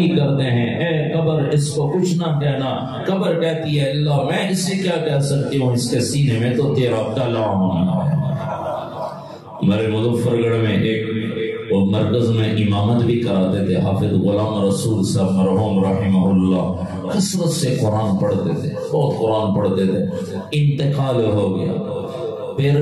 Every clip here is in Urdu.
کرتے ہیں اے قبر اس کو کچھ نہ کہنا. قبر کہتی ہے اللہ میں اس سے کیا کہہ سکتی ہوں, اس کے سینے میں تو تیرا کلام ہے. ہمارے مظفر گڑھ میں ایک وہ مرکز میں امامت بھی کراتے تھے حافظ غلام رسول صاحب مرحوم رحمہ اللہ. کثرت سے قرآن پڑھتے تھے, بہت قرآن پڑھتے تھے. انتقال ہو گیا, پھر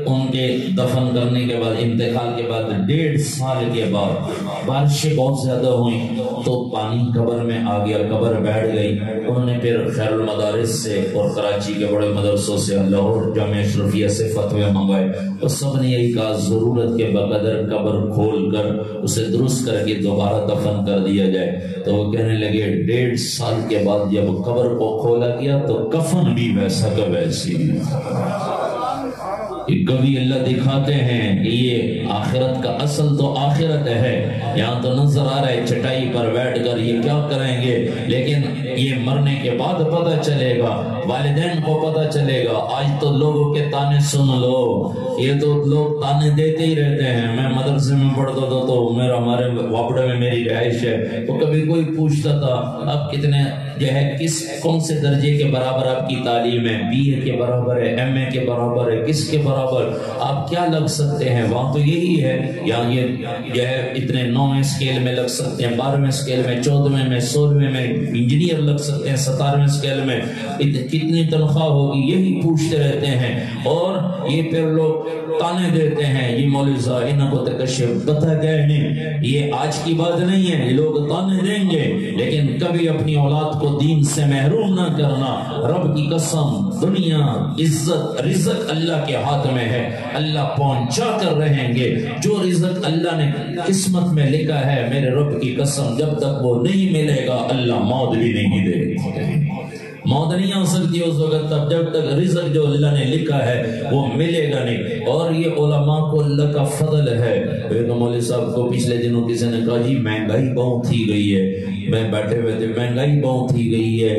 ان کے دفن کرنے کے بعد انتقال کے بعد 1.5 سال کے بعد بارشیں بہت زیادہ ہوئیں تو پانی قبر میں آ گیا, قبر بیٹھ گئی. انہوں نے پھر خیر المدارس سے اور کراچی کے بڑے مدرسوں سے لاہور جامعہ اشرفیہ سے فتوے منگوائے, تو سب نے یہی کہا ضرورت کے بقدر قبر کھول کر اسے درست کر کے دوبارہ دفن کر دیا جائے. تو وہ کہنے لگے 1.5 سال کے بعد جب قبر کو کھولا گیا تو کفن بھی ویسا کا ویسی. کبھی اللہ دکھاتے ہیں کہ یہ آخرت کا اصل تو آخرت ہے. یہاں تو نظر آ رہا ہے چٹائی پر بیٹھ کر یہ کیا کریں گے, لیکن یہ مرنے کے بعد پتہ چلے گا, والدین کو پتہ چلے گا. آج تو لوگوں کے تانے سن لو, یہ تو لوگ تانے دیتے ہی رہتے ہیں. میں مدرسے میں پڑھتا تھا تو ہمارے واپڑے میں میری رہائش ہے, تو کبھی کوئی پوچھتا تھا اب کتنے جو ہے کون سے درجے کے برابر آپ کی تعلیم ہے, BA کے برابر ہے, MA کے برابر ہے, کس کے برابر آپ کیا لگ سکتے ہیں. وہاں تو یہی ہے, یہاں یہ جو ہے اتنے 9ویں اسکیل میں لگ سکتے ہیں, 12ویں اسکیل میں, 14ویں میں, 16ویں میں انجینئر لگ سکتے ہیں, 17ویں اسکیل میں کتنی تنخواہ ہوگی, یہی پوچھتے رہتے ہیں. اور یہ پھر لوگ تانے دیتے ہیں یہ مولوی صاحب انہوں کو تکشف پتہ کہنے. یہ آج کی بات نہیں ہے, یہ لوگ تانے دیں گے, لیکن کبھی اپنی اولاد کو دین سے محروم نہ کرنا. رب کی قسم دنیا عزت رزق اللہ کے ہاتھ میں ہے, اللہ پہنچا کر رہیں گے. جو رزق اللہ نے قسمت میں لکھا ہے میرے رب کی قسم جب تک وہ نہیں ملے گا اللہ موت بھی نہیں دے گا. موت نہیں آ سکتی اس وقت تک جب تک رزق جو اللہ نے لکھا ہے وہ ملے گا نہیں. اور یہ علماء کو اللہ کا فضل ہے. ایک مولوی صاحب کو پچھلے دنوں کسی نے کہا جی مہنگائی بہت تھی گئی ہے, میں بیٹھے ہوئے تھے, مہنگائی بہت تھی گئی ہے,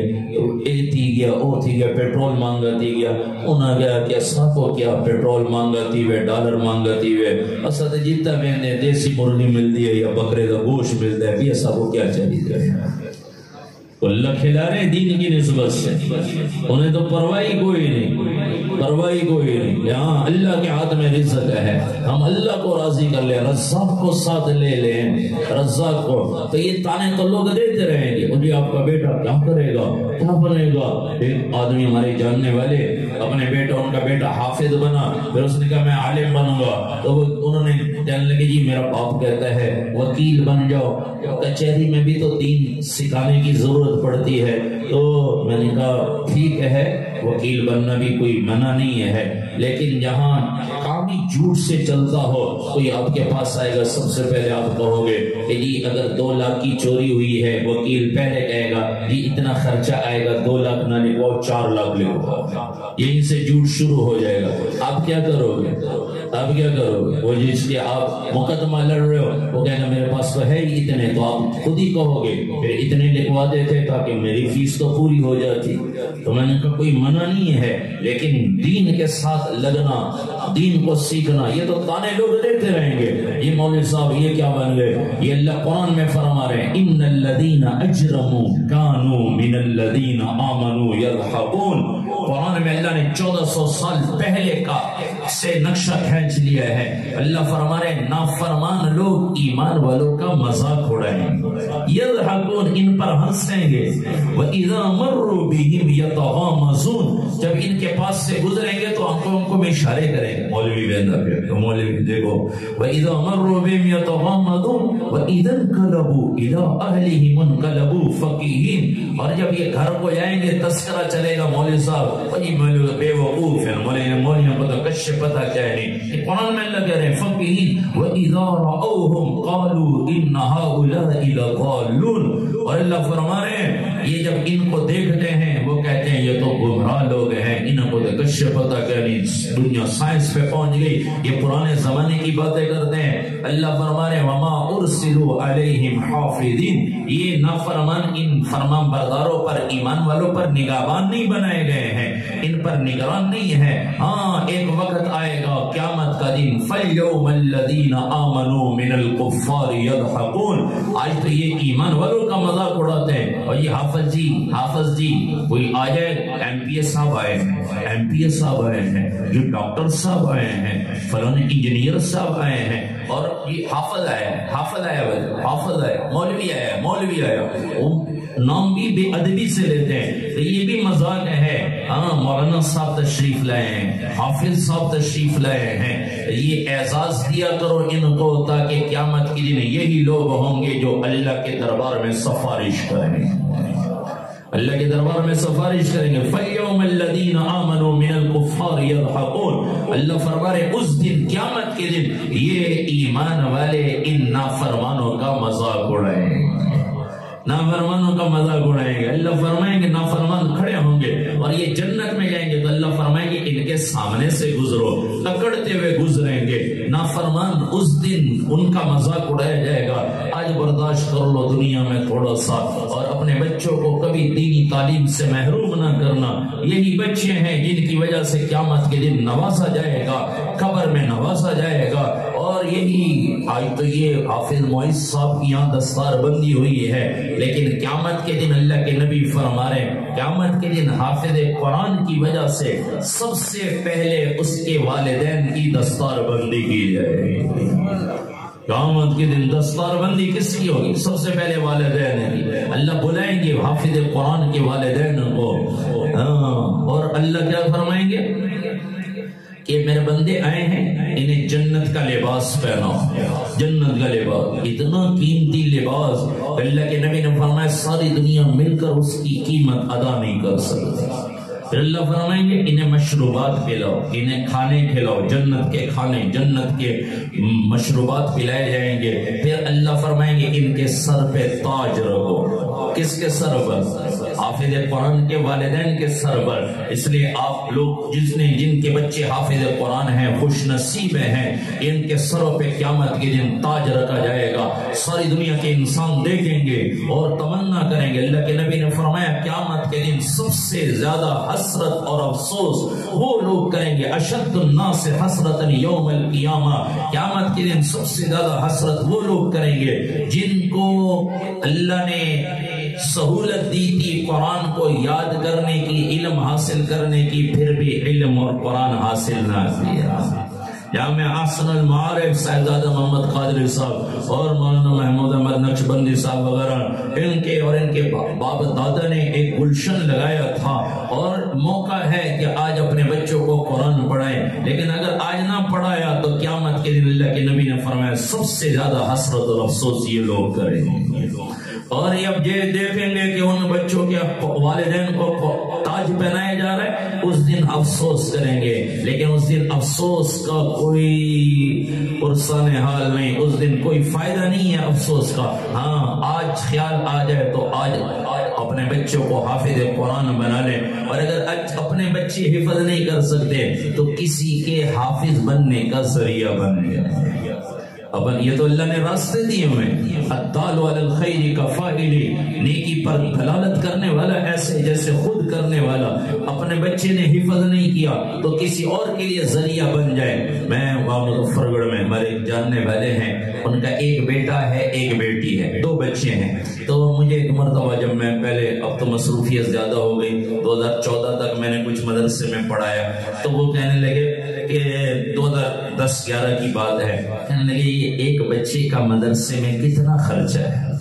اے تھی گیا او تھی گیا, پیٹرول مانگا تھی گیا. انہوں نے کہا کہ صاحب کیا پیٹرول مانگا تھی ہوئے, ڈالر مانگا تھی ہوئے, اسد جیتا میں نے دیسی مرغی مل دی ہے یا بکرے کا گوشت ملتا ہے, یہ سب کو کیا چاہیے. اللہ کھلا رہے دین کی نسبت سے, انہیں تو پرواہی کوئی نہیں, پرواہی کوئی نہیں. یہاں اللہ کے ہاتھ میں رزق ہے, ہم اللہ کو راضی کر لیں, رزاق کو ساتھ لے لیں, رزاق کو. تو یہ تانے تو لوگ دیتے رہیں گے, مجھے آپ کا بیٹا کیا کرے گا, کیا بنے گا. ایک آدمی ہمارے جاننے والے اپنے بیٹا, ان کا بیٹا حافظ بنا, پھر اس نے کہا میں عالم بنوں گا, تو انہوں نے کہنے لگے جی میرا باپ کہتا ہے وکیل بن جاؤ, کچہری میں بھی تو دین سکھانے کی ضرورت پڑتی ہے. تو میں نے کہا ٹھیک ہے وکیل بننا بھی کوئی منع نہیں ہے, لیکن جہاں کام ہی جھوٹ سے چلتا ہو کوئی آپ کے پاس آئے گا, سب سے پہلے آپ کہو گے کہ جی اگر 2 لاکھ کی چوری ہوئی ہے, وکیل پہلے کہے گا جی اتنا خرچہ آئے گا, 2 لاکھ نہ لکھواؤ 4 لاکھ لکھواؤ, یہیں سے جھوٹ شروع ہو جائے گا. آپ کیا کرو گے, آپ کیا کرو گے. وہ جس کے آپ مقدمہ لڑ رہے ہو وہ کہے گا میرے پاس تو ہے ہی اتنے, تو آپ خود ہی کہو گے پھر اتنے لکھوا دیتے تاکہ میری فیس تو پوری ہو جاتی. تو میں نے کہا کوئی منع نہیں ہے, لیکن دین کے ساتھ لگنا, دین کو سیکھنا, یہ تو تانے لوگ دیتے رہیں گے. یہ مولوی صاحب یہ کیا بن گئے, یہ اللہ قرآن میں فرما رہے ہیں ان الذین اجرموا کانوا من الذین آمنوا یضحکون. قرآن میں اللہ نے 1400 سال پہلے کا سے نقشہ کھینچ لیا ہے. اللہ فرما رہے ہیں نافرمان لوگ ایمان والوں کا مذاق اڑائیں گے, یضحکون ان پر ہنسیں گے, وَإِذَا مَرُّوا بِهِمْ يَتَغَامَزُونَ جب ان کے پاس سے گزریں گے تو ہم کو میں اشارے کریں گے. مولوی ویندہ پھر تو مولوی دیکھو وَإِذَا مَرُّوا بِهِمْ يَتَغَامَزُونَ وَإِذَا انقلبوا إِلَىٰ أَهْلِهِمْ انقلبوا فَقِيهِينَ. اور جب یہ گھر کو جائیں گے تذکرہ چلے گا مولوی صاحب وہی مولوی بے وقوف ہے, مولوی کو تو کچھ پتہ کیا نہیں. قرآن میں اللہ کہہ رہے ہیں فقیہین وَإِذَا رَأَوْهُمْ قَالُوا إِنَّ هَؤُلَاءِ لَضَالُّونَ. اور اللہ فرما رہے ہیں یہ جب ان کو دیکھتے ہیں وہ کہتے ہیں یہ تو گمراہ لوگ ہیں, ان کو تو کشف تک یعنی دنیا سائنس پہ پہنچ گئی، یہ پرانے زمانے کی باتیں کرتے ہیں۔ اللہ فرما رہے وما ارسلوا علیہم حافظین، یہ نافرمان ان فرمان برداروں پر، ایمان والوں پر نگہبان نہیں بنائے گئے ہیں، ان پر نگران نہیں ہے۔ ہاں ایک وقت آئے گا قیامت کا دن، فَالْيَوْمَ الَّذِينَ آمَنُوا مِنَ الْكُفَّارِ يَضْحَكُونَ، آج تو یہ ایمان والوں کا مذاق اڑاتے ہیں، اور یہ حافظ جی کوئی آ جائے، ایم پی ایس صاحب آئے ہیں، ایم پی ایس صاحب آئے ہیں، جو ڈاکٹر صاحب آئے ہیں، فلاں انجینئر صاحب آئے ہیں، اور یہ حافظ آیا، مولوی آیا، نام بھی بے ادبی سے لیتے ہیں، تو یہ بھی مذاق ہے۔ ہاں مولانا صاحب تشریف لائے ہیں، حافظ صاحب تشریف لائے ہیں، یہ اعزاز دیا کرو ان کو، تاکہ قیامت کے دن یہی لوگ ہوں گے جو اللہ کے دربار میں سفارش کریں گے، اللہ کے دربار میں سفارش کریں گے۔ فَالْيَوْمَ الَّذِينَ آمَنُوا مِنَ الْكُفَّارِ يَضْحَكُونَ، اللہ فرما رہے اس دن، قیامت کے دن، یہ ایمان والے ان نافرمانوں کا مذاق اڑائیں گے، نافرمانوں کا مذاق اڑائیں گے۔ اللہ فرمائیں گے نافرمان کھڑے ہوں گے، اور یہ جنت میں جائیں گے تو اللہ فرمائیں گے ان کے سامنے سے گزرو، اکڑتے ہوئے گزریں گے۔ نافرمان اس دن ان کا مذاق اڑایا جائے گا، آج برداشت کر لو دنیا میں تھوڑا سا، اور اپنے بچوں کو کبھی دینی تعلیم سے محروم نہ کرنا۔ یہی بچے ہیں جن کی وجہ سے قیامت کے دن نوازا جائے گا، قبر میں نوازا جائے گا، اور یہی آج تو یہ حافظ معیز صاحب کی یہاں دستار بندی ہوئی ہے، لیکن قیامت کے دن اللہ کے نبی فرما رہے ہیں قیامت کے دن حافظ قرآن کی وجہ سے سب سے پہلے اس کے والدین کی دستار بندی کی جائے گی۔ قیامت کے دن دستار بندی کس کی ہوگی؟ سب سے پہلے والدین کی، اللہ بلائیں گے حافظ قرآن کے والدین کو، اور اللہ کیا فرمائیں گے کہ میرے بندے آئے ہیں، انہیں جنت کا لباس پہناؤ، جنت کا لباس، اتنا قیمتی لباس، اللہ کے نبی نے فرمایا ساری دنیا مل کر اس کی قیمت ادا نہیں کر سکتی۔ پھر اللہ فرمائیں گے انہیں مشروبات پلاؤ، انہیں کھانے کھلاؤ، جنت کے کھانے، جنت کے مشروبات پلائے جائیں گے۔ پھر اللہ فرمائیں گے ان کے سر پہ تاج رکھو، کس کے سر پر؟ حافظ قرآن کے والدین کے سر پر۔ اس لیے آپ لوگ جن کے بچے حافظ قرآن ہیں خوش نصیب ہیں، ان کے سروں پہ قیامت کے دن تاج رکھا جائے گا، ساری دنیا کے انسان دیکھیں گے اور تمنا کریں گے۔ اللہ کے نبی نے فرمایا قیامت کے دن سب سے زیادہ حسرت اور افسوس وہ لوگ کریں گے، اشد الناس حسرتا یوم القیامہ، قیامت کے دن سب سے زیادہ حسرت وہ لوگ کریں گے جن کو اللہ نے سہولت دی تھی قرآن کو یاد کرنے کی، علم حاصل کرنے کی، پھر بھی علم اور قرآن حاصل نہ کیا۔ جامع احسن المعارف صاحبزادہ محمد قادری صاحب اور مولانا محمود احمد نقشبندی صاحب وغیرہ، ان کے اور ان کے باپ دادا نے ایک گلشن لگایا تھا، اور موقع ہے کہ آج اپنے بچوں کو قرآن پڑھائیں، لیکن اگر آج نہ پڑھایا تو قیامت کے دن اللہ کے نبی نے فرمایا سب سے زیادہ حسرت اور افسوس یہ لوگ کریں گے۔ اور یہ اب یہ دیکھیں گے کہ ان بچوں کے والدین کو تاج پہنایا جا رہا ہے، اس دن افسوس کریں گے، لیکن اس دن افسوس کا کوئی پرسان حال نہیں، اس دن کوئی فائدہ نہیں ہے افسوس کا۔ ہاں آج خیال آ جائے تو آج اپنے بچوں کو حافظ قرآن بنا لیں، اور اگر اپنے بچے حفظ نہیں کر سکتے تو کسی کے حافظ بننے کا ذریعہ بن جائے۔ اپن یہ تو اللہ نے راستے دیے ہوئے، الدال علی الخیر کفاعل، نیکی پر دلالت کرنے والا ایسے جیسے خود کرنے والا۔ اپنے بچے نے حفظ نہیں کیا تو کسی اور کے لیے ذریعہ بن جائے۔ میں وہاں مظفر گڑھ میں ہمارے جاننے والے ہیں، ان کا ایک بیٹا ہے ایک بیٹی ہے، 2 بچے ہیں۔ تو مجھے ایک مرتبہ جب میں پہلے، اب تو مصروفیت زیادہ ہو گئی، 2014 تک میں نے کچھ مدرسے میں پڑھایا، تو وہ کہنے لگے کہ 2010-11 کی بات ہے، کہنے لگے یہ ایک بچے کا مدرسے میں کتنا خرچہ ہے؟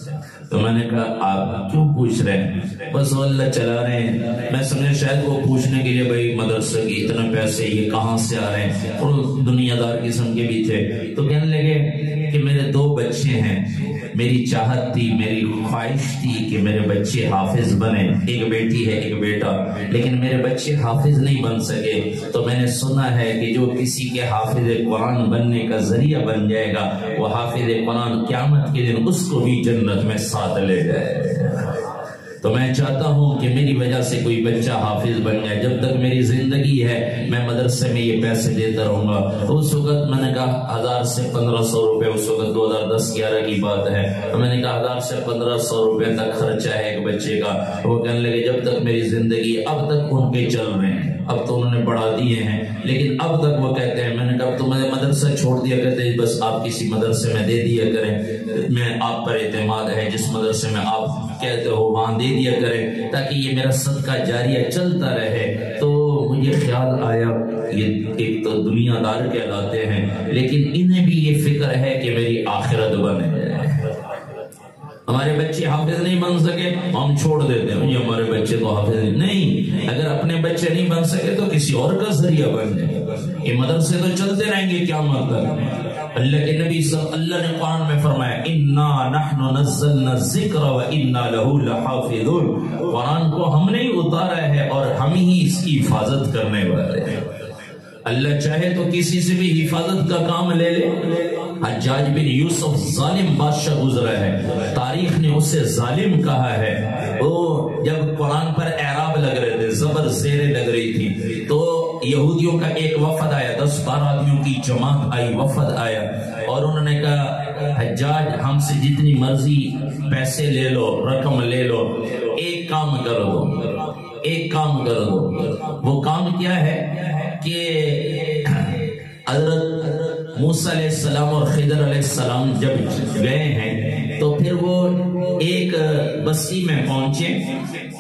تو میں نے کہا آپ کیوں پوچھ رہے ہیں؟ بس وہ اللہ چلا رہے ہیں۔ میں سمجھا شاید وہ پوچھنے کے لیے بھائی مدرسے کی اتنے پیسے یہ کہاں سے آ رہے ہیں، اور دنیا دار قسم کے بھی تھے۔ تو کہنے لگے کہ میرے 2 بچے ہیں، میری چاہت تھی، میری خواہش تھی کہ میرے بچے حافظ بنے، ایک بیٹی ہے ایک بیٹا، لیکن میرے بچے حافظ نہیں بن سکے، تو میں نے سنا ہے کہ جو کسی کے حافظ قرآن بننے کا ذریعہ بن جائے گا وہ حافظ قرآن قیامت کے دن اس کو بھی جنت میں ساتھ لے جائے۔ تو میں چاہتا ہوں کہ میری وجہ سے کوئی بچہ حافظ بن جائے. جب تک میری زندگی ہے میں مدرسے میں یہ پیسے دیتا رہوں گا. اس وقت میں نے کہا 1000 سے 1500 روپے, اس وقت 2010-11 کی بات ہے, تو میں نے کہا 1000 سے 1500 روپے تک خرچہ ہے ایک بچے کا. وہ کہنے لگے جب تک میری زندگی, اب تک ان کے چل رہے ہیں, اب تو انہوں نے بڑھا دیے ہیں, لیکن اب تک وہ کہتے ہیں. میں نے کہا تو میں نے مدرسہ چھوڑ دیا, کہتے ہیں بس آپ کسی مدرسے میں دے دیا کریں, میں آپ پر اعتماد ہے, جس مدرسے میں آپ کہتے ہو وہاں دے دیا کریں تاکہ یہ میرا صدقہ جاریہ چلتا رہے. تو مجھے خیال آیا یہ ایک تو دنیا دار کہلاتے ہیں, لیکن انہیں بھی یہ فکر ہے کہ میری آخرت بنے. ہمارے بچے حافظ نہیں بن سکے ہم چھوڑ دیتے ہیں, یہ ہمارے بچے تو حافظ نہیں. اگر اپنے بچے نہیں بن سکے تو کسی اور کا ذریعہ بن جائے. یہ مدرسے تو چلتے رہیں گے قیامت تک. اللہ کے نبی اللہ نے قرآن میں فرمایا انا نحن نزلنا الذکر وانا له لحافظون. قرآن کو ہم نے اتارا ہے اور ہم ہی اس کی حفاظت کرنے والے ہیں. اللہ چاہے تو کسی سے بھی حفاظت کا کام لے لے. حجاج بن یوسف ظالم بادشاہ گزرا ہے, تاریخ نے اسے ظالم کہا ہے. وہ جب قرآن پر اعراب لگ رہے تھے, زبر زیریں لگ رہی تھی, تو یہودیوں کا ایک وفد آیا, 10-12 آدمیوں کی جماعت آئی, وفد آیا, اور انہوں نے کہا حجاج ہم سے جتنی مرضی پیسے لے لو, رقم لے لو, ایک کام کر دو, ایک کام کر دو. وہ کام کیا ہے کہ حضرت موسیٰ علیہ السلام اور خضر علیہ السلام جب گئے ہیں تو پھر وہ ایک بستی میں پہنچے,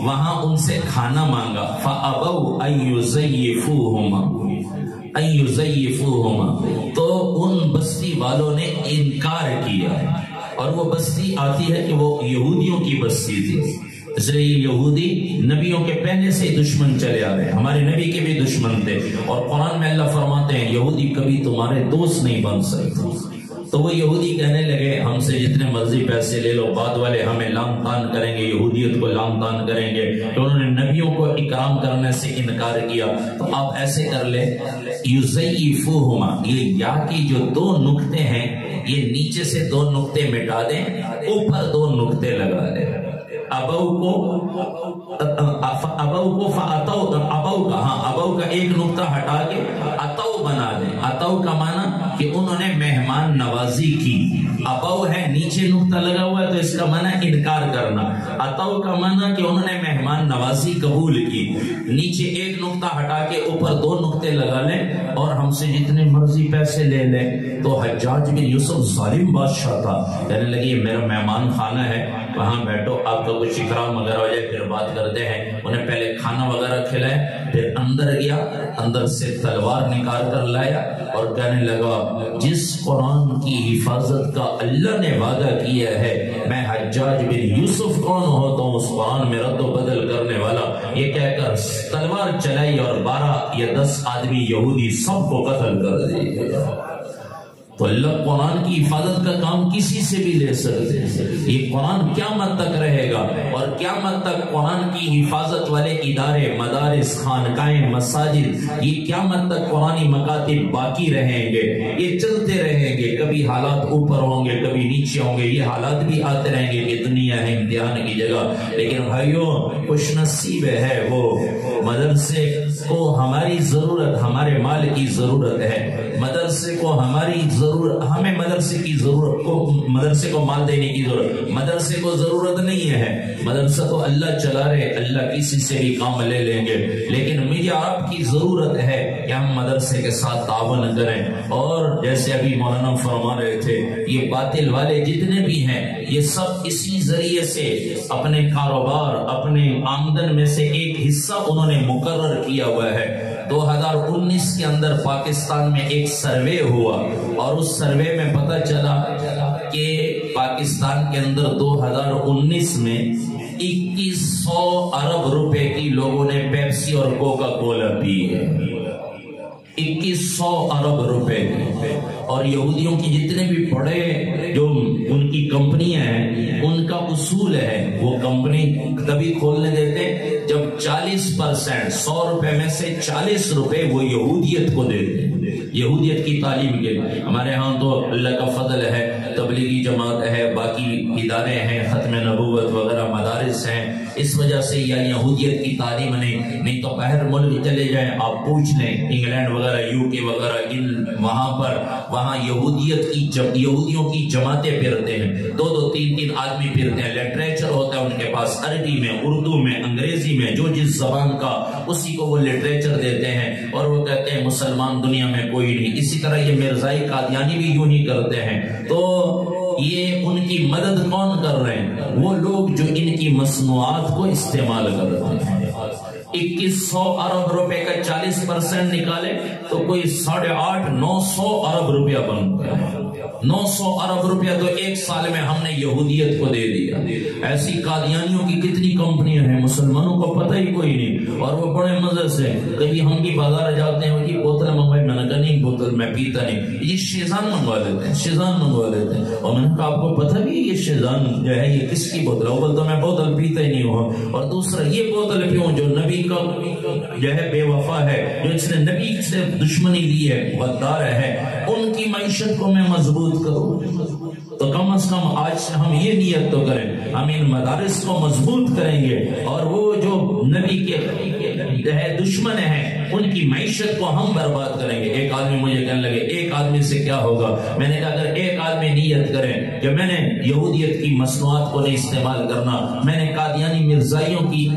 وہاں ان سے کھانا مانگا. فَأَبَوْا أَن يُزَيِّفُوهُمَا, تو ان بستی والوں نے انکار کیا. اور وہ بستی آتی ہے کہ وہ یہودیوں کی بستی تھی, اس لیے یہودی نبیوں کے پہلے سے دشمن چلے آ رہے, ہمارے نبی کے بھی دشمن تھے. اور قرآن میں اللہ فرماتے ہیں یہودی کبھی تمہارے دوست نہیں بن سکتے. تو وہ یہودی کہنے لگے ہم سے جتنے مرضی پیسے لے لو, بعد والے ہمیں لام تان کریں گے, یہودیت کو لام تان کریں گے. تو انہوں نے نبیوں کو اکرام کرنے سے انکار کیا. تو آپ ایسے کر لے یزیفوہما, یہ یا کی جو 2 نقطے ہیں یہ نیچے سے 2 نقطے مٹا دیں, اوپر 2 نقطے لگا دیں. ابو کا ایک نقطہ ہٹا کے اتو بنا دیں. اتو کا معنی کہ انہوں نے مہمان نوازی کی. ابو ہے نیچے نقطہ لگا ہوا ہے تو اس کا معنی انکار کرنا. اتو کا معنی کہ انہوں نے مہمان نوازی قبول کی. نیچے ایک نقطہ ہٹا کے اوپر 2 نقطے لگا لیں اور ہم سے جتنے مرضی پیسے لے لیں. تو حجاج بن یوسف ظالم بادشاہ تھا, کہنے لگے یہ میرا مہمان خانہ ہے, وہاں بیٹھو, آپ کا کچھ اکرام وغیرہ ہو جائے پھر بات کرتے ہیں. انہیں پہلے کھانا وغیرہ کھلائے, پھر اندر گیا, اندر سے تلوار نکال کر لایا اور کہنے لگا جس قرآن کی حفاظت کا اللہ نے وعدہ کیا ہے میں حجاج بن یوسف کون ہوتا ہوں اس قرآن میں رد و بدل کرنے والا. یہ کہہ کر تلوار چلائی اور 12 یا 10 آدمی یہودی سب کو قتل کر دیے. تو اللہ قرآن کی حفاظت کا کام کسی سے بھی لے سکتے ہیں. یہ قرآن قیامت تک رہے گا, اور قیامت تک قرآن کی حفاظت والے ادارے, مدارس, خانقاہیں, مساجد, یہ قیامت تک قرآنی مکاتب باقی رہیں گے, یہ چلتے رہیں گے. کبھی حالات اوپر ہوں گے, کبھی نیچے ہوں گے, یہ حالات بھی آتے رہیں گے کہ دنیا ہے امتحان کی جگہ. لیکن بھائیوں خوش نصیب ہے وہ مدرسے کو ہماری ضرورت, ہمارے مال کی ضرورت ہے, مدرسے کو ہماری ضرورت, ہمیں مدرسے کی ضرورت کو, مدرسے کو مال دینے کی ضرورت, مدرسے کو ضرورت نہیں ہے. مدرسہ تو اللہ چلا رہے, اللہ کسی سے بھی کام لے لیں گے, لیکن مجھے آپ کی ضرورت ہے کہ ہم مدرسے کے ساتھ تعاون کریں. اور جیسے ابھی مولانا فرما رہے تھے یہ باطل والے جتنے بھی ہیں یہ سب اسی ذریعے سے اپنے کاروبار, اپنے آمدن میں سے ایک حصہ انہوں نے مقرر کیا ہوا ہے. 2019 کے اندر پاکستان میں ایک سروے ہوا اور اس سروے میں پتہ چلا کہ پاکستان کے اندر 2019 میں 2100 ارب روپے کی لوگوں نے پیپسی اور کوکا کولا پی ہے. 2100 ارب روپے. اور یہودیوں کی جتنے بھی بڑے جو ان کی کمپنیاں ہیں ان کا اصول ہے وہ کمپنی تبھی کھولنے دیتے جب 40% 100 روپے میں سے 40 روپے وہ یہودیت کو دیتے ہیں, یہودیت کی تعلیم کے لیے. ہمارے ہاں تو اللہ کا فضل ہے, تبلیغی جماعت ہے, باقی ادارے ہیں, ختم نبوت وغیرہ مدارس مدارس ہیں، اس وجہ سے یا یہودیت کی تعلیم نہیں تو باہر ملک چلے جائیں آپ پوچھ لیں، انگلینڈ وغیرہ UK وغیرہ وہاں یہودیوں کی جماعتیں پھرتے ہیں، 2-3 آدمی پھرتے ہیں، لٹریچر ہوتا ہے ان کے پاس، عربی میں، اردو میں، انگریزی میں، جو جس زبان کا اسی کو وہ لٹریچر دیتے ہیں اور وہ کہتے ہیں مسلمان دنیا میں کوئی نہیں۔ اسی طرح یہ مرزائی قادیانی بھی یوں ہی کرتے ہیں۔ تو یہ ان کی مدد کون کر رہے ہیں؟ وہ لوگ جو ان کی مصنوعات کو استعمال کر رہے ہیں۔ 2100 ارب روپے کا 40% نکالے تو کوئی 850-900 ارب روپیہ بنتا ہے۔ 900 ارب روپیہ تو ایک سال میں ہم نے یہودیت کو دے دیا۔ ایسی قادیانیوں کی کتنی کمپنیاں ہیں، مسلمانوں کو پتہ ہی کوئی نہیں، اور وہ بڑے مزے سے کبھی ہم بھی بازار جاتے ہیں، یہ بوتل منگوائی، میں نے کہا نہیں بوتل میں پیتا نہیں، یہ شیزان منگوا لیتے ہیں، شیزان منگوا لیتے ہیں، اور میں نے کہا آپ کو پتہ بھی یہ شیزان جو ہے یہ کس کی بوتل ہے؟ وہ بولتا میں بوتل پیتا ہی نہیں ہوں، اور دوسرا یہ بوتل پیوں جو نبی کا جو ہے بے وفا ہے، جو اس نے نبی سے دشمنی لی ہے، غدار ہے، ان کی معیشت کو میں مضبوط کروں۔ تو کم از کم آج سے ہم یہ نیت تو کریں، ہم ان مدارس کو مضبوط کریں گے، اور وہ جو نبی کے دشمن ہیں ان کی معیشت کو ہم برباد کریں گے۔ ایک آدمی مجھے کہنے لگے ایک آدمی سے کیا ہوگا؟ میں نے کہا اگر ایک آدمی نیت کرے کہ میں نے یہودیت کی مصنوعات کو نہیں استعمال کرنا، میں نے قادیانی مرزائیوں کی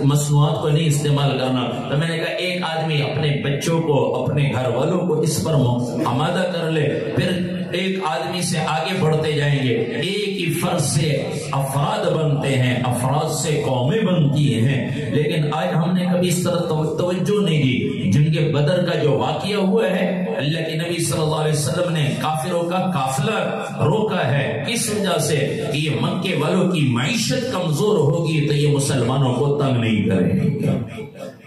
مصنوعات کو نہیں استعمال کرنا، تو میں نے کہا ایک آدمی اپنے بچوں کو، اپنے گھر والوں کو اس پر آمادہ کر لے، پھر ایک آدمی سے آگے بڑھتے جائیں گے، ایک ہی فرد سے افراد بنتے ہیں، افراد سے قومیں بنتی ہیں۔ لیکن آج ہم نے کبھی اس طرح توجہ نہیں دی۔ جن کے بدر کا جو واقعہ ہوا ہے، اللہ کے نبی صلی اللہ علیہ وسلم نے کافروں کا قافلہ روکا ہے، کس وجہ سے کہ یہ مکے والوں کی معیشت کمزور ہوگی تو یہ مسلمانوں کو تنگ نہیں کریں،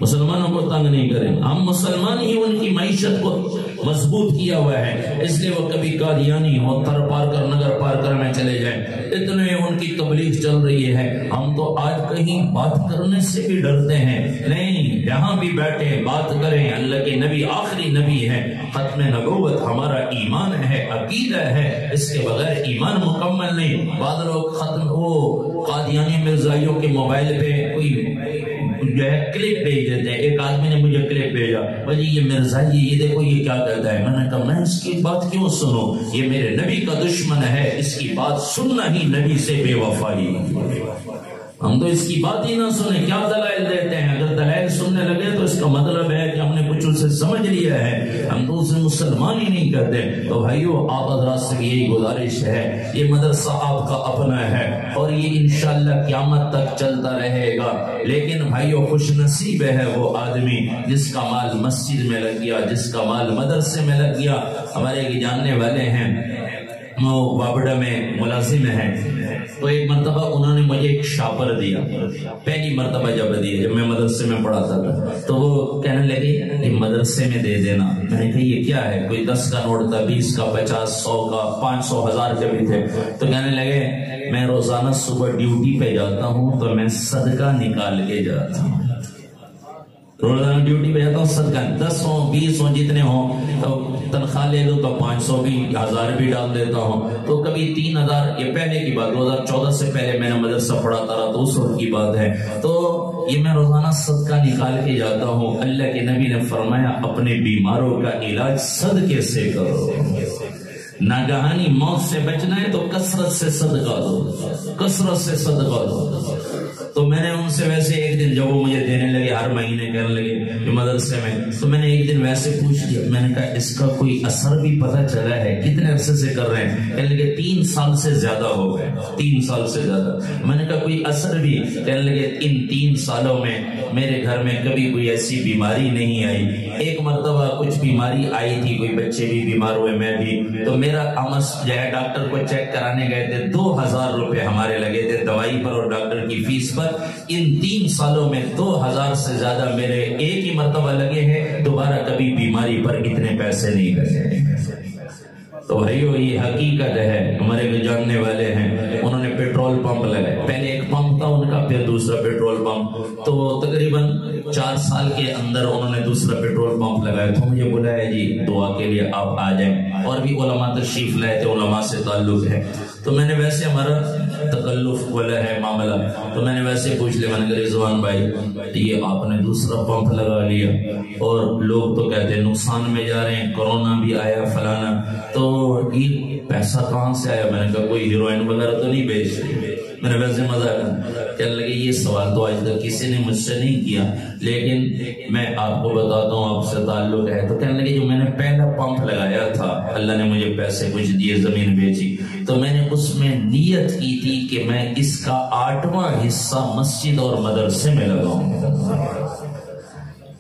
مسلمانوں کو تنگ نہیں کریں۔ ہم مسلمان ہی ان کی معیشت کو مضبوط کیا ہوا ہے، اس لیے وہ کبھی قادیانی ہو، تر پار کر نگر پار کر میں چلے جائیں، اتنے ان کی تبلیغ چل رہی ہے۔ ہم تو آج کہیں بات کرنے سے بھی ڈرتے ہیں، نہیں جہاں بھی بیٹھے بات کریں، اللہ کے نبی آخری نبی ہے، ختم نبوت ہمارا ایمان ہے، عقیدہ ہے، اس کے بغیر ایمان مکمل نہیں۔ بعض لوگ وہ قادیانی مرزائیوں کے موبائل پہ کوئی جو ہے کلپ بھیج دیتے ہیں۔ ایک آدمی نے مجھے کلپ بھیجا، بھائی یہ مرزائی یہ دیکھو یہ کیا کہتا ہے، میں نے کہا میں اس کی بات کیوں سنوں، یہ میرے نبی کا دشمن ہے، اس کی بات سننا ہی نبی سے بے وفائی۔ ہم تو اس کی بات ہی نہ سنیں، کیا دلائل دیتے ہیں؟ اگر دلائل سننے لگے تو اس کا مطلب ہے کہ ہم نے کچھ اسے سمجھ لیا ہے، ہم تو اسے مسلمان ہی نہیں کرتے۔ تو بھائیو آپ حضرات سے یہی گزارش ہے، یہ مدرسہ آپ کا اپنا ہے اور یہ انشاءاللہ قیامت تک چلتا رہے گا، لیکن بھائیو خوش نصیب ہے وہ آدمی جس کا مال مسجد میں لگ گیا، جس کا مال مدرسے میں لگ گیا۔ ہمارے جاننے والے ہیں، وہ وابڑا میں ملازم ہیں، تو ایک مرتبہ انہوں نے مجھے ایک شاپر دیا، پہلی مرتبہ جب میں مدرسے میں پڑھاتا تھا، تو وہ کہنے لگے کہ مدرسے میں دے دینا۔ میں نے کہا یہ کیا ہے؟ کوئی 10 کا نوٹ تھا، 20 کا، 50، 100 کا، 500، 1000 کے بھی تھے۔ تو کہنے لگے میں روزانہ صبح ڈیوٹی پہ جاتا ہوں تو میں صدقہ نکال کے جاتا ہوں، روزانہ ڈیوٹی پہ جاتا ہوں، صدقہ 10 ہوں 20 ہوں جتنے ہوں، تو تنخواہ لے دو تو 500 بھی 1000 بھی ڈال دیتا ہوں، تو کبھی 3000۔ یہ پہلے کی بات 2014 سے پہلے میں نے مدرسہ پڑھاتا رہا تو اس وقت کی بات ہے۔ تو یہ میں روزانہ صدقہ نکال کے جاتا ہوں۔ اللہ کے نبی نے فرمایا اپنے بیماروں کا علاج صدقے سے کرو، ناگہانی موت سے بچنا ہے تو کثرت سے صدقہ دو، کثرت سے صدقہ دو۔ تو میں نے ان سے ویسے ایک دن جب وہ مجھے دینے لگے، ہر مہینے کہنے لگے مدرسے میں، تو میں نے ایک دن ویسے پوچھ لیا، میں نے کہا اس کا کوئی اثر بھی پتہ چلا ہے؟ کتنے عرصے سے کر رہے ہیں؟ کہنے لگے 3 سال سے زیادہ ہو گئے، 3 سال سے زیادہ۔ میں نے کہا کوئی اثر بھی؟ کہنے لگے ان 3 سالوں میں میرے گھر میں کبھی کوئی ایسی بیماری نہیں آئی، ایک مرتبہ کچھ بیماری آئی تھی، کوئی بچے بھی بیمار ہوئے، میں بھی، تو میرا امس جو ہے ڈاکٹر کو چیک کرانے گئے تھے، 2000 روپے ہمارے لگے تھے دوائی پر اور ڈاکٹر کی فیس پر۔ ان 3 سالوں میں 2000 سے زیادہ میرے ایک ہی مرتبہ لگے ہیں، دوبارہ کبھی بیماری پر اتنے پیسے نہیں لگے۔ تو بھائیو یہ حقیقت ہے، ہمارے جو جاننے والے ہیں انہوں نے پیٹرول پمپ لگائے، پہلے ایک پمپ تھا ان کا، پھر دوسرا پیٹرول پمپ، تو تقریباً 4 سال کے اندر انہوں نے دوسرا پیٹرول پمپ لگایا۔ تو مجھے بلایا جی دعا کے لیے آپ آ جائیں، اور بھی علماء تشریف لائے تھے، علماء سے تعلق ہے۔ تو میں نے ویسے ہمارا تکلف والا ہے معاملہ. تو میں نے ویسے پوچھ لیا, میں نے کہا رضوان بھائی یہ آپ نے دوسرا پمپ لگا لیا اور لوگ تو کہتے ہیں نقصان میں جا رہے ہیں, کورونا بھی آیا فلانا, تو یہ پیسہ کہاں سے آیا؟ میں نے کہا کوئی ہیروئن وغیرہ تو نہیں بیچ. میں نے ویسے مزہ کہنے لگے یہ سوال تو آج تک کسی نے مجھ سے نہیں کیا, لیکن میں آپ کو بتاتا ہوں آپ سے تعلق ہے. تو کہنے لگے جو میں نے پہلا پمپ لگایا تھا, اللہ نے مجھے پیسے کچھ دیے, زمین بیچی, تو میں نے اس میں نیت کی تھی کہ میں اس کا 8واں حصہ مسجد اور مدرسے میں لگاؤں.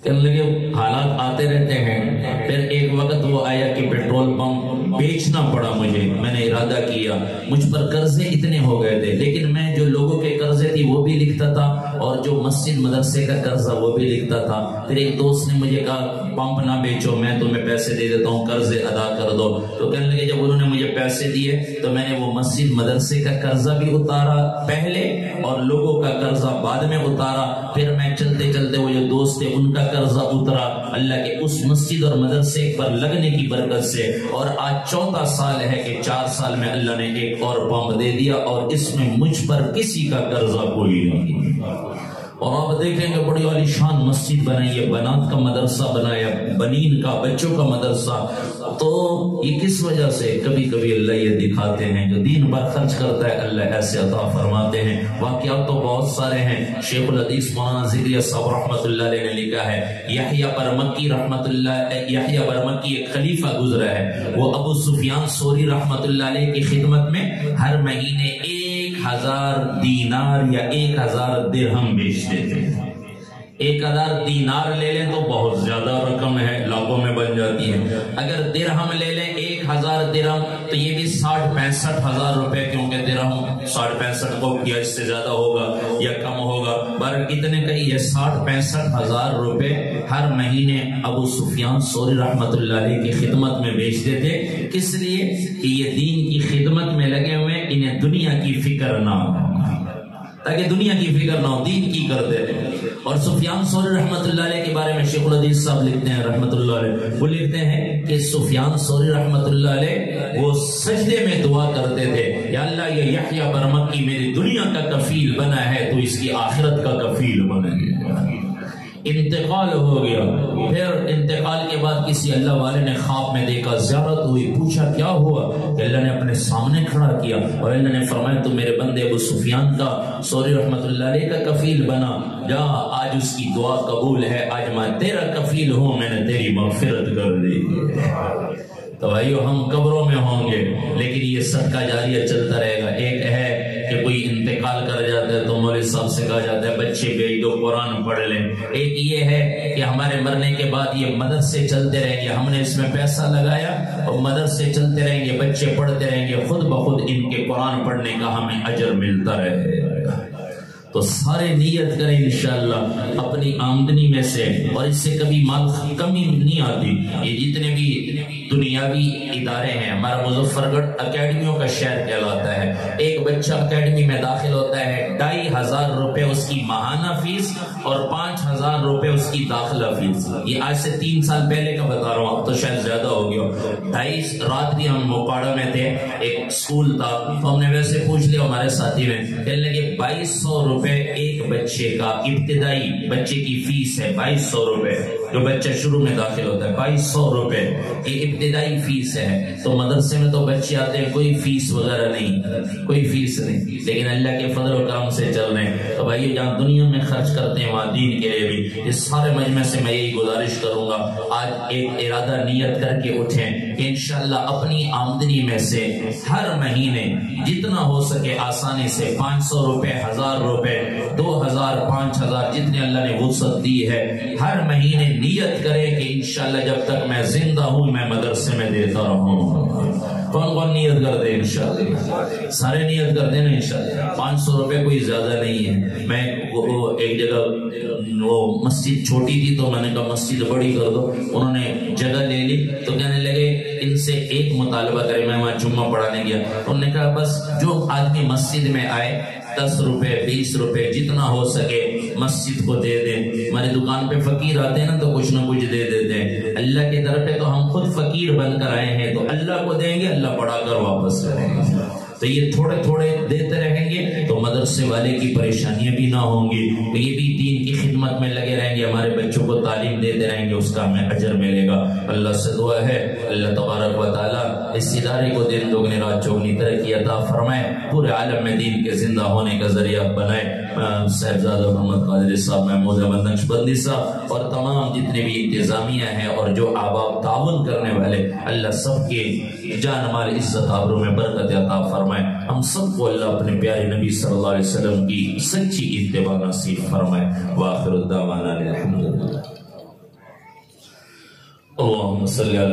کہنے لگے حالات آتے رہتے ہیں. پھر ایک وقت وہ آیا کہ پیٹرول پمپ بیچنا پڑا مجھے. میں نے ارادہ کیا, مجھ پر قرضے اتنے ہو گئے تھے, لیکن میں جو لوگوں کے قرضے تھی وہ بھی لکھتا تھا اور جو مسجد مدرسے کا قرضہ وہ بھی لکھتا تھا. پھر ایک دوست نے مجھے کہا پمپ نہ بیچو, میں تمہیں پیسے دے دیتا ہوں, قرضے ادا کر دو. تو کہنے لگے جب انہوں نے مجھے پیسے دیے تو میں نے وہ مسجد مدرسے کا قرضہ بھی اتارا پہلے اور لوگوں کا قرضہ بعد میں اتارا. پھر میں چلتے چلتے وہ جو دوست تھے ان کا قرضہ اترا اللہ کے اس مسجد اور مدرسے پر لگنے کی برکت سے. اور آج 14 سال ہے کہ 4 سال میں اللہ نے ایک اور پمپ دے دیا اور اس میں مجھ پر کسی کا قرضہ کوئی نہیں. اور آپ دیکھیں گے بڑی عالی شان مسجد بنائی ہے, بنات کا مدرسہ بنایا, بنین کا بچوں کا مدرسہ. تو یہ کس وجہ سے؟ کبھی کبھی اللہ یہ دکھاتے ہیں جو دین پر خرچ کرتا ہے اللہ ایسے عطا فرماتے ہیں. واقعات تو بہت سارے ہیں. شیخ الحدیث مولانا ذکریہ صاحب رحمۃ اللہ علیہ نے لکھا ہے, یحییٰ برمکی رحمۃ اللہ, یحییٰ برمکی ایک خلیفہ گزرا ہے, وہ ابو سفیان ثوری رحمۃ اللہ علیہ کی خدمت میں ہر مہینے 1000 دینار یا 1000 درہم بیچتے تھے. 1000 دینار لے لیں تو بہت زیادہ رقم ہے, لاکھوں میں بن جاتی ہے. اگر درہم لے لیں 1000 درہم تو یہ بھی 60-65 ہزار روپے, کیونکہ درہم 60-65 کو یا اس سے زیادہ ہوگا یا کم ہوگا, بر کتنے کا یہ 60-65 ہزار روپے ہر مہینے ابو سفیان ثوری رحمت اللہ علیہ کی خدمت میں بیچتے تھے. کس لیے؟ کہ یہ دین کی خدمت میں لگے ہوئے, انہیں دنیا کی فکر نہ ہو, تاکہ دنیا کی فکر نہ ہو, دین کی کرتے رہے. اور سفیان ثوری رحمت اللہ علیہ کے بارے میں شیخ الحدیث صاحب لکھتے ہیں رحمت اللہ علیہ, وہ لکھتے ہیں کہ سفیان ثوری رحمت اللہ علیہ وہ سجدے میں دعا کرتے تھے, یا اللہ یہ یحییٰ برمکی میری دنیا کا کفیل بنا ہے تو اس کی آخرت کا کفیل بنے. انتقال ہو گیا. پھر انتقال کے بعد کسی اللہ والے نے خواب میں دیکھا, زیارت ہوئی, پوچھا کیا ہوا, کہ اللہ نے اپنے سامنے کھڑا کیا اور اللہ نے فرمایا تو میرے بندے ابو سفیان کا ثوری رحمت اللہ علیہ کا کفیل بنا, جا آج اس کی دعا قبول ہے, آج میں تیرا کفیل ہوں, میں نے تیری مغفرت کر دی. تو بھائیو ہم قبروں میں ہوں گے لیکن یہ صدقہ جاریہ چلتا رہے گا. ایک ہے کہ کوئی انتقال کر جاتا ہے تو مولوی صاحب سے کہا جاتا ہے بچے بھیج دو قرآن پڑھ لیں. ایک یہ ہے کہ ہمارے مرنے کے بعد یہ مدرسے چلتے رہیں گے, ہم نے اس میں پیسہ لگایا اور مدرسے چلتے رہیں گے, بچے پڑھتے رہیں گے, خود بخود ان کے قرآن پڑھنے کا ہمیں اجر ملتا رہے. تو سارے نیت کریں انشاءاللہ اپنی آمدنی میں سے, اور اس سے کبھی مال کمی نہیں آتی. یہ جتنے بھی دنیاوی ادارے ہیں, ہمارا مظفر گڑھ اکیڈمیوں کا شہر کہلاتا ہے. ایک بچہ اکیڈمی میں داخل ہوتا ہے 2500 روپے اس کی ماہانہ فیس اور 5000 روپے اس کی داخلہ فیس. یہ آج سے 3 سال پہلے کا بتا رہا ہوں, اب تو شاید زیادہ ہو گیا. 2.5 رات بھی ہم موپاڑا میں تھے, ایک سکول تھا, تو ہم نے ویسے پوچھ لیا ہمارے ساتھی نے, کہنے لگے 2200 روپے ایک بچے کا ابتدائی بچے کی فیس ہے. 2200 روپے جو بچہ شروع میں داخل ہوتا ہے, 2200 روپے یہ ابتدائی فیس ہے. تو مدرسے میں تو بچے آتے ہیں, کوئی فیس وغیرہ نہیں, کوئی فیس نہیں, لیکن اللہ کے فضل و کرم سے چل رہے ہیں. تو بھائی جہاں دنیا میں خرچ کرتے ہیں وہاں دین کے لیے بھی. اس سارے مجمع سے میں یہی گزارش کروں گا, آج ایک ارادہ نیت کر کے اٹھیں کہ انشاءاللہ اپنی آمدنی میں سے ہر مہینے جتنا ہو سکے آسانی سے 500 روپے, 1000 روپے, 2000, 5000 جتنے اللہ نے وسعت دی ہے, ہر مہینے نیت کریں کہ انشاءاللہ جب تک میں زندہ ہوں میں مدرسے میں دیتا رہوں. کون کون نیت کر دے انشاءاللہ؟ سارے نیت کر دیں نا انشاءاللہ. 500 روپے کوئی زیادہ نہیں ہے. میں ایک جگہ وہ مسجد چھوٹی تھی تو میں نے کہا مسجد بڑی کر دو, انہوں نے جگہ لے لی. تو کہنے لگے ان سے ایک مطالبہ کرے. میں وہاں جمعہ پڑھانے گیا, انہوں نے کہا بس جو آدمی مسجد میں آئے 10 روپے 20 روپے جتنا ہو سکے مسجد کو دے دیں. ہماری دکان پہ فقیر آتے ہیں نا تو کچھ نہ کچھ دے دیتے ہیں. اللہ کے در پہ تو ہم خود فقیر بن کر آئے ہیں, تو اللہ کو دیں گے, اللہ بڑھا کر واپس کریں گے. تو یہ تھوڑے تھوڑے دیتے رہیں گے تو مدرسے والے کی پریشانیاں بھی نہ ہوں گی، تو یہ بھی دین کی خدمت میں لگے رہیں گے، ہمارے بچوں کو تعلیم دیتے رہیں گے، اس کا ہمیں اجر ملے گا۔ اللہ سے دعا ہے اللہ تبارک و تعالیٰ اس ادارے کو دن دوگنی رات چوگنی ترقی عطا فرمائے، پورے عالم میں دین کے زندہ ہونے کا ذریعہ بنائے۔ صاحبزادہ محمد قادری صاحب، محمود احمد نقشبندی صاحب اور تمام جتنے بھی انتظامیہ ہیں اور جو آباب تعاون کرنے والے، اللہ سب کے جان مال عزت آبرو میں برکت عطا فرمائے۔ ہم سب کو اللہ اپنے پیارے نبی صلی اللہ علیہ وسلم کی سچی اتباع نصیب فرمائے۔ وآخر الدعوانا الحمدللہ۔ اللہم صلی اللہ